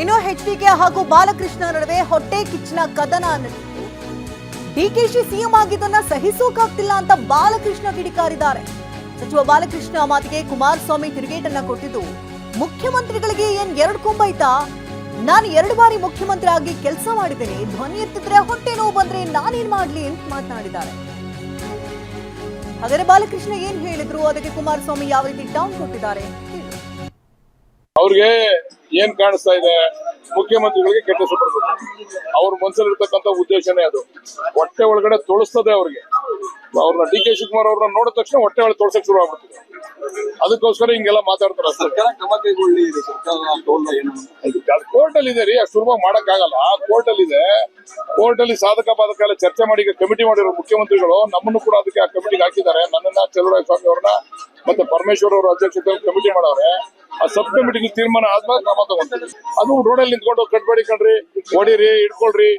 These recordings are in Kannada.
ಇನ್ನು ಎಚ್ಡಿಕೆ ಹಾಗೂ ಬಾಲಕೃಷ್ಣ ನಡುವೆ ಹೊಟ್ಟೆ ಕಿಚ್ಚಿನ ಕದನ ನಡೆಯಿತು. ಡಿಕೆಶಿ ಸಿಎಂ ಆಗಿದ್ದನ್ನ ಸಹಿಸೋಕಾಗ್ತಿಲ್ಲ ಅಂತ ಬಾಲಕೃಷ್ಣ ಕಿಡಿಕಾರಿದ್ದಾರೆ. ಸಚಿವ ಬಾಲಕೃಷ್ಣ ಮಾತಿಗೆ ಕುಮಾರಸ್ವಾಮಿ ತಿರುಗೇಟನ್ನ ಕೊಟ್ಟಿದ್ದು, ಮುಖ್ಯಮಂತ್ರಿಗಳಿಗೆ ಏನ್ ಎರಡು ಕೊಂಬೈತಾ? ನಾನು 2 ಬಾರಿ ಮುಖ್ಯಮಂತ್ರಿ ಆಗಿ ಕೆಲಸ ಮಾಡಿದ್ದೇನೆ, ಧ್ವನಿ ಎತ್ತಿದ್ರೆ ಹೊಟ್ಟೆ ನೋವು ಬಂದ್ರೆ ನಾನೇನ್ ಮಾಡ್ಲಿ ಅಂತ ಮಾತನಾಡಿದ್ದಾರೆ. ಹಾಗಾದ್ರೆ ಬಾಲಕೃಷ್ಣ ಏನ್ ಹೇಳಿದ್ರು, ಅದಕ್ಕೆ ಕುಮಾರಸ್ವಾಮಿ ಯಾವ ರೀತಿ ಡೌನ್ ಕೊಟ್ಟಿದ್ದಾರೆ? ಅವ್ರಿಗೆ ಏನ್ ಕಾಣಿಸ್ತಾ ಇದೆ, ಮುಖ್ಯಮಂತ್ರಿಗಳಿಗೆ ಕೆಟ್ಟ ಹೆಸರು ಬರಬೇಕು. ಅವ್ರ ಮನಸ್ಸಲ್ಲಿರ್ತಕ್ಕಂಥ ಉದ್ದೇಶನೇ ಅದು. ಹೊಟ್ಟೆ ಒಳಗಡೆ ತೊಳಸ್ತದೆ ಅವ್ರಿಗೆ. ಅವ್ರನ್ನ ಡಿ.ಕೆ. ಶಿವಕುಮಾರ್ ಅವ್ರನ್ನ ನೋಡಿದ ತಕ್ಷಣ ಹೊಟ್ಟೆ ಒಳಗೆ ತೊಳಸಕ್ ಶುರು ಆಗ್ಬಿಡ್ತದೆ. ಅದಕ್ಕೋಸ್ಕರ ಹಿಂಗೆಲ್ಲ ಮಾತಾಡ್ತಾರೆ. ಕೋರ್ಟ್ ಅಲ್ಲಿ ಇದೆ ರೀ, ಅಷ್ಟು ಸುಲಭ ಮಾಡಕ್ ಆಗಲ್ಲ. ಕೋರ್ಟ್ ಅಲ್ಲಿ ಇದೆ. ಕೋರ್ಟ್ ಅಲ್ಲಿ ಸಾಧಕ ಬಾಧಕ ಎಲ್ಲ ಚರ್ಚೆ ಮಾಡಿ ಕಮಿಟಿ ಮಾಡಿರೋ ಮುಖ್ಯಮಂತ್ರಿಗಳು ನಮ್ಮನ್ನು ಕೂಡ ಅದಕ್ಕೆ ಆ ಕಮಿಟಿಗೆ ಹಾಕಿದ್ದಾರೆ. ನನ್ನನ್ನ ಚಲುವರಾಯ ಸ್ವಾಮಿ ಅವ್ರನ್ನ ಮತ್ತೆ ಪರಮೇಶ್ವರ್ ಅವರ ಅಧ್ಯಕ್ಷತೆಯಲ್ಲಿ ಕಮಿಟಿ ಮಾಡವ್ರೆ. ಆ ಸಬ್ ಕಮಿಟಿ ತೀರ್ಮಾನ ಆದ್ಮೇಲೆ ಕ್ರಮ ತಗೊಂತೀವಿ. ಅದು ರೋಡಲ್ಲಿ ನಿಂತ್ಕೊಂಡು ಕಟ್ಬೇಡಿ ಕಣ್ರಿ, ಹೊಡಿರಿ, ಇಟ್ಕೊಳ್ರಿ,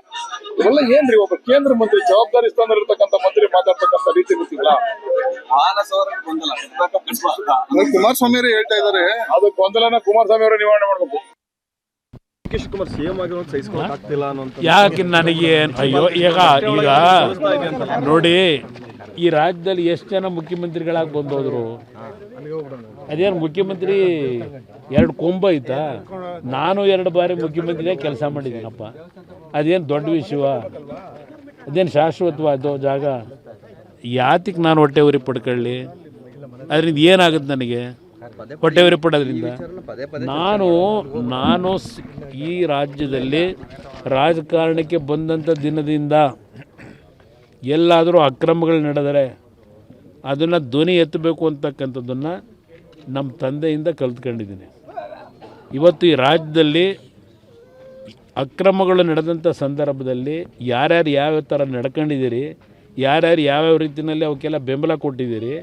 ಇದೆಲ್ಲ ಏನ್ರಿ? ಒಬ್ಬ ಕೇಂದ್ರ ಮಂತ್ರಿ, ಜವಾಬ್ದಾರಿ ಸ್ಥಾನದಲ್ಲಿ ಇರ್ತಕ್ಕಂಥ ಮಂತ್ರಿ ಮಾತಾಡ್ತಕ್ಕಂಥ ರೀತಿ ಗೊತ್ತಿಲ್ಲ. ಕುಮಾರಸ್ವಾಮಿ ಅವರು ಹೇಳ್ತಾ ಇದಾರೆ, ಅದು ಗೊಂದಲನ ಕುಮಾರಸ್ವಾಮಿ ಅವರು ನಿವಾರಣೆ ಮಾಡ್ಬೇಕು. ಶಿವಕುಮಾರ್ ಸಿಎಂ ಆಗಿರೋ ಸಹಿಸ್ಕೊಳ್ಳೋಕ್ಕಾಗ್ತಿಲ್ಲ ಅನ್ನೋ ಯಾಕೆ ನನಗೆ ಅಯ್ಯೋ ಈಗ ನೋಡಿ, ಈ ರಾಜ್ಯದಲ್ಲಿ ಎಷ್ಟು ಜನ ಮುಖ್ಯಮಂತ್ರಿಗಳಾಗಿ ಬಂದೋದ್ರು? ಅದೇನು ಮುಖ್ಯಮಂತ್ರಿ 2 ಕೊಂಬ ಐತಾ? ನಾನು 2 ಬಾರಿ ಮುಖ್ಯಮಂತ್ರಿಯಾಗಿ ಕೆಲಸ ಮಾಡಿದ್ದೀನಪ್ಪ. ಅದೇನು ದೊಡ್ಡ ವಿಷಯ? ಅದೇನು ಶಾಶ್ವತವಾದ ಜಾಗ? ಯಾತಿಗೆ ನಾನು ಹೊಟ್ಟೆ ಉರಿ ಪಡ್ಕೊಳ್ಳಿ? ಅದರಿಂದ ಏನಾಗುತ್ತೆ ನನಗೆ ಹೊಟ್ಟೆ ಉರಿ ಪಡೋದ್ರಿಂದ? ನಾನು ಈ ರಾಜ್ಯದಲ್ಲಿ ರಾಜಕಾರಣಕ್ಕೆ ಬಂದಂಥ ದಿನದಿಂದ ಎಲ್ಲಾದರೂ ಅಕ್ರಮಗಳು ನಡೆದರೆ ಅದನ್ನು ಧ್ವನಿ ಎತ್ತಬೇಕು ಅಂತಕ್ಕಂಥದ್ದನ್ನು ನಮ್ಮ ತಂದೆಯಿಂದ ಕಲ್ತ್ಕೊಂಡಿದ್ದೀನಿ. ಇವತ್ತು ಈ ರಾಜ್ಯದಲ್ಲಿ ಅಕ್ರಮಗಳು ನಡೆದಂಥ ಸಂದರ್ಭದಲ್ಲಿ ಯಾರ್ಯಾರು ಯಾವ್ಯಾವ ಥರ ನಡ್ಕೊಂಡಿದ್ದೀರಿ, ಯಾರ್ಯಾರು ಯಾವ್ಯಾವ ರೀತಿಯಲ್ಲಿ ಅವಕ್ಕೆಲ್ಲ ಬೆಂಬಲ ಕೊಟ್ಟಿದ್ದೀರಿ,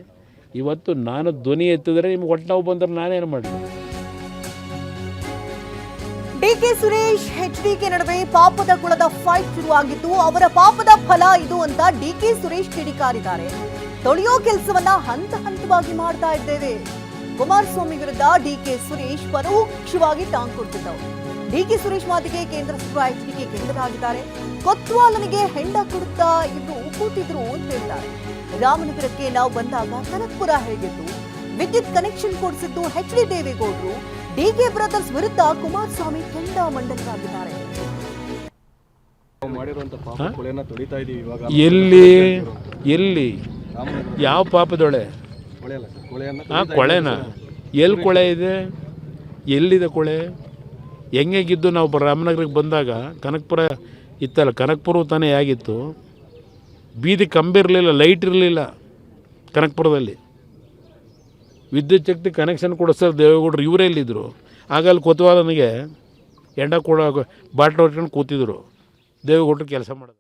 ಇವತ್ತು ನಾನು ಧ್ವನಿ ಎತ್ತಿದ್ರೆ ನಿಮ್ಗೆ ಹೊಟ್ಟೆ ನೋವು ಬಂದ್ರೆ ನಾನೇನು ಮಾಡಲಿ? ಡಿಕೆ ಸುರೇಶ್ ಎಚ್ಡಿಕೆ ನಡುವೆ ಪಾಪದ ಕುಳದ ಫೈಟ್ ಶುರುವಾಗಿದ್ದು, ಅವರ ಪಾಪದ ಫಲ ಇದು ಅಂತ ಡಿಕೆ ಸುರೇಶ್ ಕಿಡಿಕಾರಿದ್ದಾರೆ. ತೊಳೆಯೋ ಕೆಲಸವನ್ನ ಹಂತ ಹಂತವಾಗಿ ಮಾಡ್ತಾ ಇದ್ದೇವೆ. ಕುಮಾರಸ್ವಾಮಿ ವಿರುದ್ಧ ಡಿಕೆ ಸುರೇಶ್ ಪರೋಕ್ಷವಾಗಿ ಟಾಂಗ್ ಕೊಡ್ತಿದ್ದವು. ಡಿಕೆ ಸುರೇಶ್ ಮಾತಿಗೆ ಕೇಂದ್ರ ಸಚಿವ ಎಚ್ಡಿಕೆ ಕೆಂಡರಾಗಿದ್ದಾರೆ. ಕೊತ್ವಾಲನಿಗೆ ಹೆಂಡ ಕೊಡುತ್ತಾ ಇದ್ರು ಕೂತಿದ್ರು ಅಂತ ಹೇಳ್ತಾರೆ. ರಾಮನಗರಕ್ಕೆ ನಾವು ಬಂದಾಗ ಕನಕಪುರ ಹೇಗಿತ್ತು, ವಿದ್ಯುತ್ ಕನೆಕ್ಷನ್ ಕೊಡಿಸಿದ್ದು ಎಚ್.ಡಿ. ದೇವೇಗೌಡರು. ಡಿಕೆ ಬ್ರದರ್ಸ್ ವಿರುದ್ಧ ಕುಮಾರಸ್ವಾಮಿ ಕೆಂಡ ಮಂಡಲರಾಗಿದ್ದಾರೆ. ಎಲ್ಲಿ ಯಾವ ಪಾಪದೊಳೆ? ಕೊಳೆನಾ? ಎಲ್ಲಿ ಕೊಳೆ ಇದೆ? ಎಲ್ಲಿದೆ ಕೊಳೆ? ಹೆಂಗಿದ್ದು ನಾವು ರಾಮನಗರಕ್ಕೆ ಬಂದಾಗ ಕನಕಪುರ ಇತ್ತಲ್ಲ, ಕನಕಪುರ ತಾನೇ ಆಗಿತ್ತು. ಬೀದಿ ಕಂಬಿ ಇರಲಿಲ್ಲ, ಲೈಟ್ ಇರಲಿಲ್ಲ ಕನಕಪುರದಲ್ಲಿ. ವಿದ್ಯುತ್ ಶಕ್ತಿ ಕನೆಕ್ಷನ್ ಕೊಡಿಸ್ತಾರೆ ದೇವೇಗೌಡರು. ಇವರೇ ಎಲ್ಲಿದ್ದರು? ಆಗ ಅಲ್ಲಿ ಕೊತ್ವಾಲನಿಗೆ ಎಂಡ ಕೂಡ ಬಾಟ್ಲು ಹೊಟ್ಕೊಂಡು ಕೂತಿದ್ರು ದೇವೇಗೌಡರು ಕೆಲಸ ಮಾಡೋದು.